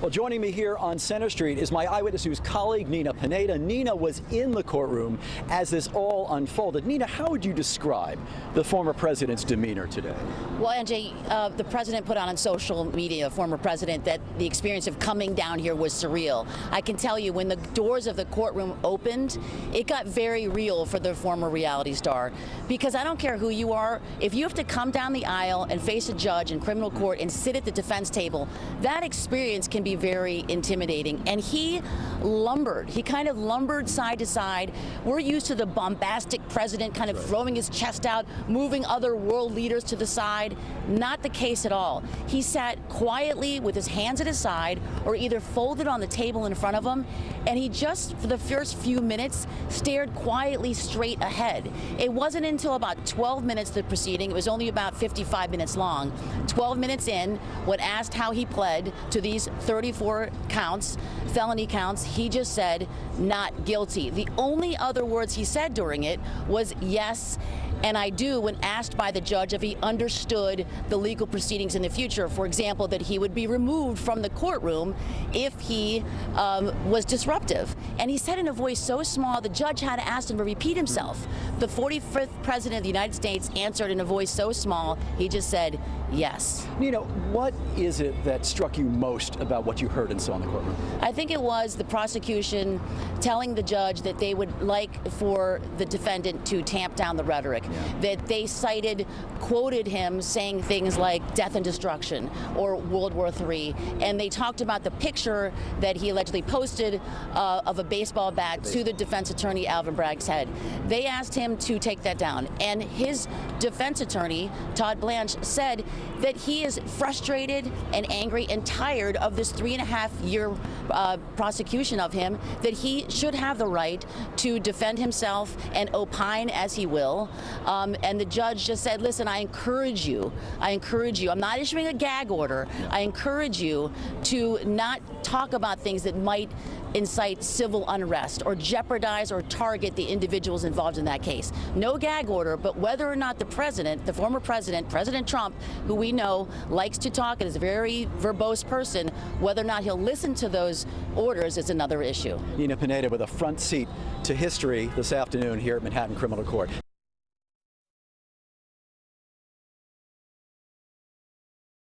Well, joining me here on Center Street is my Eyewitness News colleague, Nina Pineda. Nina was in the courtroom as this all unfolded. Nina, how would you describe the former president's demeanor today? Well, NJ, the president put on social media, former president, that the experience of coming down here was surreal. I can tell you, when the doors of the courtroom opened, it got very real for the former reality star. Because I don't care who you are, if you have to come down the aisle and face a judge in criminal court and sit at the defense table, that experience can be very intimidating. And he lumbered. He kind of lumbered side to side. We're used to the bombastic president kind of throwing his chest out, moving other world leaders to the side. Not the case at all. He sat quietly with his hands at his side or either folded on the table in front of him, and he just, for the first few minutes, stared quietly straight ahead. It wasn't until about 12 minutes of the proceeding, it was only about 55 minutes long, 12 minutes in, when asked how he pled to these 34 counts, felony counts, he just said, not guilty. The only other words he said during it was yes, and I do, when asked by the judge if he understood the legal proceedings in the future. For example, that he would be removed from the courtroom if he was disruptive. And he said in a voice so small, the judge had to ask him to repeat himself. The 45th president of the United States answered in a voice so small, he just said, yes. Nina, what is it that struck you most about what you heard and saw in the courtroom? I think it was the prosecution telling the judge that they would like for the defendant to tamp down the rhetoric. That they quoted him saying things like death and destruction or World War III, and they talked about the picture that he allegedly posted of a baseball bat to the defense attorney Alvin Bragg's head. They asked him to take that down, and his defense attorney, Todd Blanche, said that he is frustrated and angry and tired of this 3.5-year prosecution of him, that he should have the right to defend himself and opine as he will. And the judge just said, listen, I encourage you, I'm not issuing a gag order, I encourage you to not talk about things that might incite civil unrest or jeopardize or target the individuals involved in that case. No gag order, but whether or not the president, the former president, President Trump, who we know likes to talk and is a very verbose person, whether or not he'll listen to those orders is another issue. Nina Pineda with a front seat to history this afternoon here at Manhattan Criminal Court.